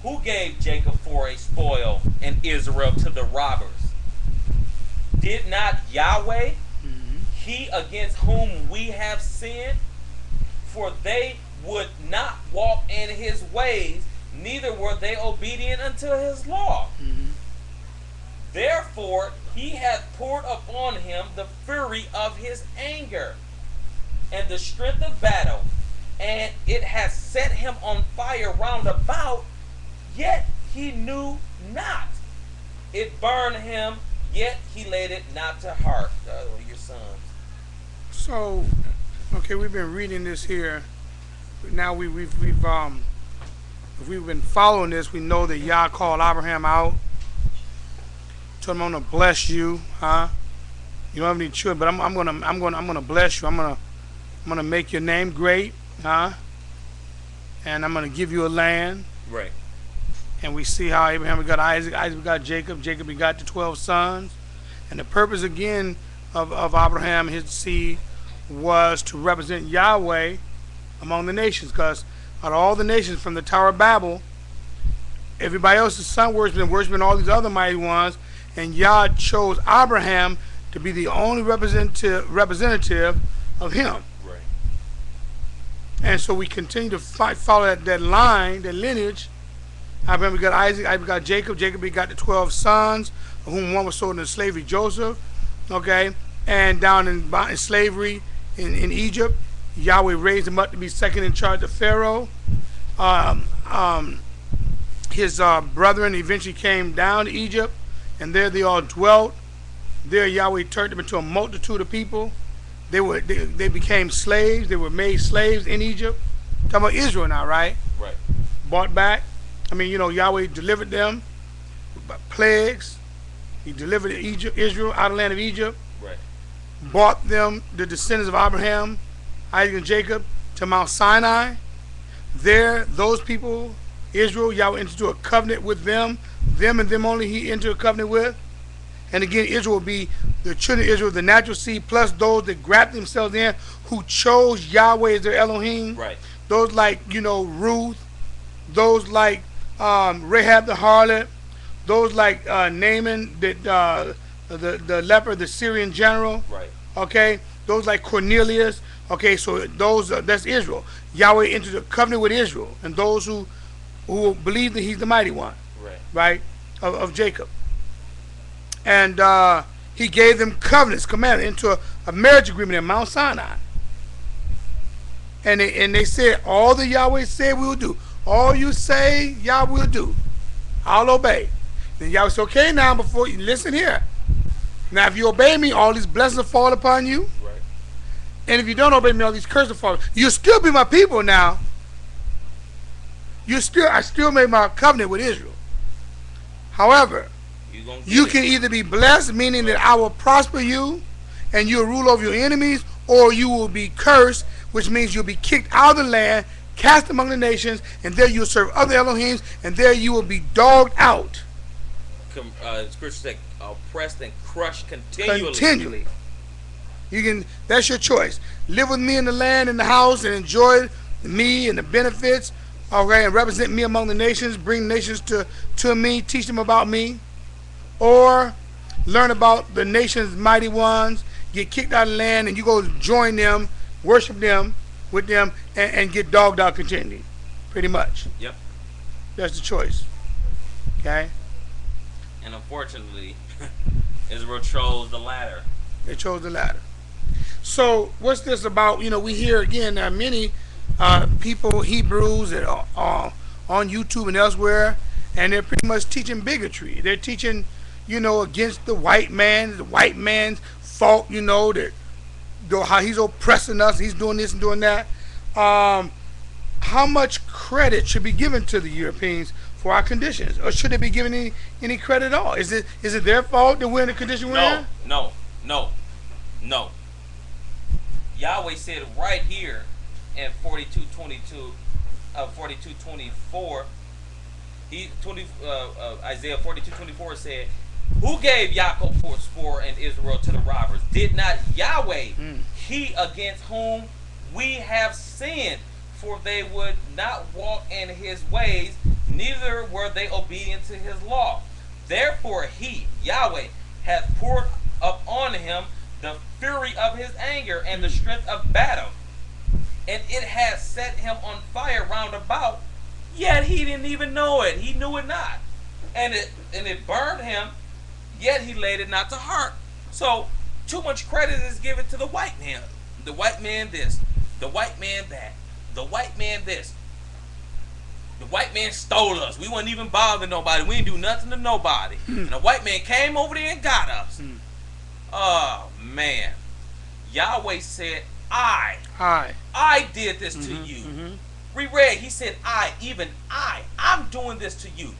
Who gave Jacob for a spoil and Israel to the robbers? Did not Yahweh, he against whom we have sinned? For they would not walk in his ways, neither were they obedient unto his law. Therefore he hath poured upon him the fury of his anger and the strength of battle, and it hath set him on fire round about, yet he knew not. It burned him, yet he laid it not to heart. Your sons. So, okay, we've been reading this here. Now if we've been following this, we know that Yah called Abraham out, told him, "I'm gonna bless you, huh? You don't have any children, but I'm gonna bless you. I'm gonna make your name great, huh? And I'm gonna give you a land." Right. And we see how Abraham begot Isaac, Isaac begot Jacob, Jacob begot the 12 sons. And the purpose again of Abraham and his seed was to represent Yahweh among the nations. Because out of all the nations from the Tower of Babel, everybody else is sun worshiping all these other mighty ones. And Yah chose Abraham to be the only representative of him. Right. And so we continue to follow that line, that lineage. Abraham begot Isaac, Isaac begot Jacob, Jacob begot the 12 sons, of whom one was sold into slavery, Joseph, okay, and down in slavery in Egypt, Yahweh raised him up to be second in charge of Pharaoh. His brethren eventually came down to Egypt, and there they all dwelt. There Yahweh turned them into a multitude of people. They became slaves. They were made slaves in Egypt. Talking about Israel now, right? Right. Bought back. I mean, Yahweh delivered them by plagues. He delivered Israel out of the land of Egypt. Right. Brought them, the descendants of Abraham, Isaac and Jacob, to Mount Sinai. There, those people, Israel, Yahweh entered into a covenant with them and them only he entered a covenant with. And again, Israel will be the children of Israel, the natural seed, plus those that grabbed themselves in, who chose Yahweh as their Elohim. Right. Those like, Ruth, those like Rahab the harlot, those like Naaman, the leper, the Syrian general. Right. Okay, those like Cornelius. Okay, so those that's Israel. Yahweh entered a covenant with Israel and those who believe that He's the mighty one. Right, of Jacob. And He gave them covenants, commandments, into a marriage agreement in Mount Sinai. And they said, all that Yahweh said we will do. All you say, Yahweh will do. I'll obey. Then Yahweh said, okay, now before you listen here. Now if you obey me, all these blessings will fall upon you. Right. And if you don't obey me, all these curses will fall. You'll still be my people now. I still made my covenant with Israel. However, you can either be blessed, meaning that I will prosper you and you'll rule over your enemies, or you will be cursed, which means you'll be kicked out of the land, cast among the nations, and there you'll serve other Elohims, and there you will be dogged out. Scripture said, oppressed and crushed continually. Continually. That's your choice. Live with me in the land, in the house, and enjoy me and the benefits, okay, and represent me among the nations, bring nations to me, teach them about me, or learn about the nations' mighty ones, get kicked out of the land, and you go join them, worship them, with them, and get dogged out continually, pretty much. Yep. That's the choice. Okay? And unfortunately, Israel chose the latter. They chose the latter. So what's this about? We hear again, there are many people, Hebrews, that are on YouTube and elsewhere, and they're pretty much teaching bigotry. They're teaching, against the white man's fault, that how he's oppressing us, he's doing this and doing that. How much credit should be given to the Europeans for our conditions, or should they be given any credit at all? Is it their fault that we're in the condition we're in? No. Yahweh said right here in 42:24, Isaiah 42:24 said, who gave Yaakov for spoor and Israel to the robbers? Did not Yahweh, he against whom we have sinned? For they would not walk in his ways, neither were they obedient to his law. Therefore he, Yahweh, hath poured upon him the fury of his anger and the strength of battle, and it has set him on fire round about, yet he didn't even know it. He knew it not. And it burned him, yet he laid it not to heart. So too much credit is given to the white man. The white man this, the white man that, the white man this. The white man stole us. We wasn't even bothering nobody. We didn't do nothing to nobody. And the white man came over there and got us. Oh man. Yahweh said, I did this to you. We read, he said, I'm doing this to you.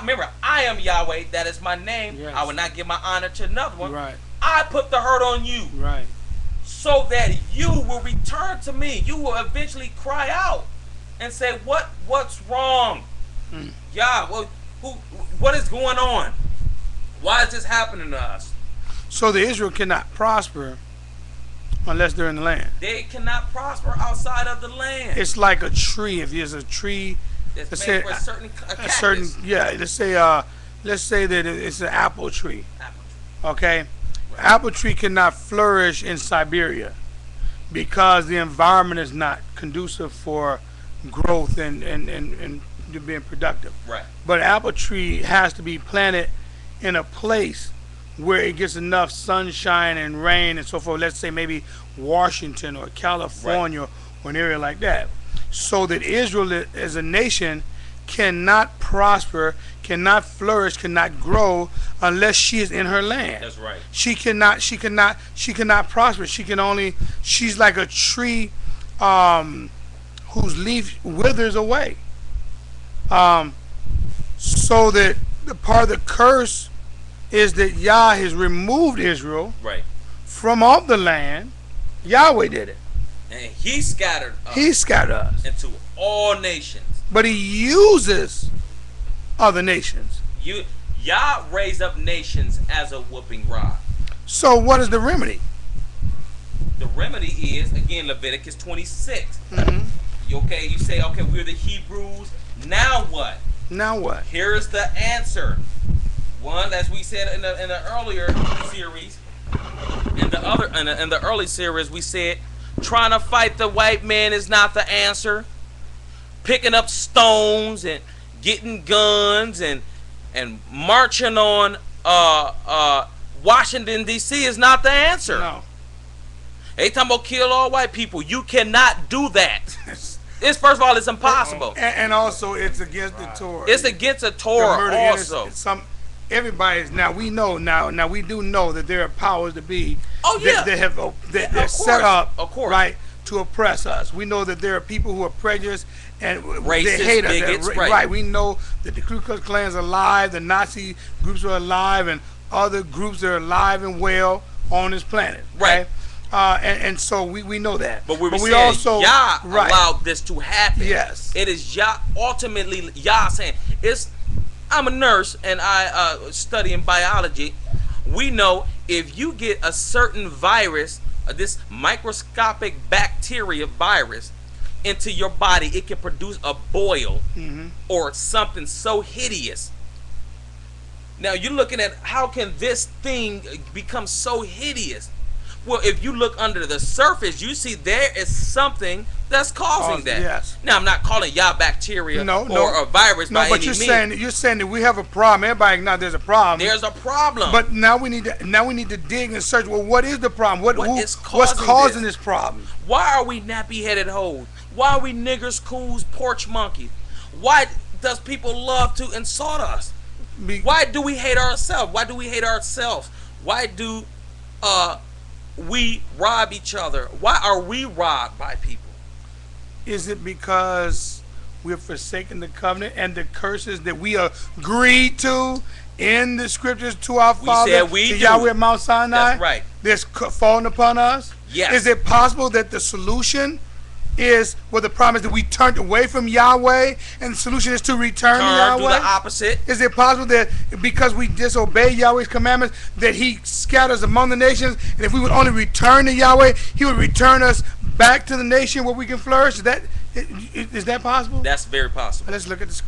Remember, I am Yahweh, that is my name. Yes. I will not give my honor to another one. Right. I put the hurt on you. Right. So that you will return to me. You will eventually cry out and say, what's wrong? Yah, what is going on? Why is this happening to us? So the Israel cannot prosper unless they're in the land. They cannot prosper outside of the land. It's like a tree. If there's a tree, that's made for a certain yeah. Let's say that it's an apple tree. Okay, right. Apple tree cannot flourish in Siberia because the environment is not conducive for growth and being productive. Right. But apple tree has to be planted in a place where it gets enough sunshine and rain and so forth. Let's say maybe Washington or California, right, or an area like that. So that Israel as a nation cannot prosper, cannot flourish, cannot grow unless she is in her land. That's right. She cannot prosper. She's like a tree whose leaf withers away. So that the part of the curse is that Yah has removed Israel, right, from off the land. Yahweh did it. And he scattered us. He scattered us into all nations. But he uses other nations. Yah raised up nations as a whooping rod. So what is the remedy? The remedy is, again, Leviticus 26. Okay, you say, okay, we're the Hebrews. Now what? Now what? Here's the answer. One, as we said in the earlier series, in the early series, we said trying to fight the white man is not the answer. Picking up stones and getting guns and marching on Washington D.C. is not the answer. No. They talking about kill all white people. You cannot do that. It's, first of all, it's impossible. And also, it's against the Torah. It's against the Torah also. Everybody's we do know that there are powers to be that set up, of course, right, to oppress us. We know that there are people who are prejudiced and racist, they hate us. bigots, Right. We know that the Ku Klux Klan's alive, the Nazi groups are alive, and other groups are alive and well on this planet. Right. And so we know that. But we also Yah allowed this to happen. Yes. It is Yah, ultimately Yah saying, I'm a nurse and I study in biology. We know if you get a certain virus, this microscopic bacteria virus, into your body, it can produce a boil or something so hideous. Now you're looking at how can this thing become so hideous? Well, if you look under the surface, you see there is something that's causing that. Yes. Now I'm not calling Yah bacteria or a virus by any means. You're saying that we have a problem. Everybody knows there's a problem. There's a problem. But now we need to dig and search. Well, what is the problem? What's causing this problem? Why are we nappy-headed hoes? Why are we niggers, coos, porch monkeys? Why does people love to insult us? Why do we hate ourselves? Why do we hate ourselves? Why do we rob each other? Why are we robbed by people? Is it because we're forsaking the covenant and the curses that we agreed to in the scriptures to our father, to Yahweh at Mount Sinai? That's right. That's falling upon us? Yes. Is it possible that the solution is, the promise that we turned away from Yahweh and the solution is to return to Yahweh? Do the opposite. Is it possible that because we disobey Yahweh's commandments that he scatters among the nations, and if we would only return to Yahweh, he would return us back to the nation where we can flourish? Is that possible? That's very possible. Let's look at this.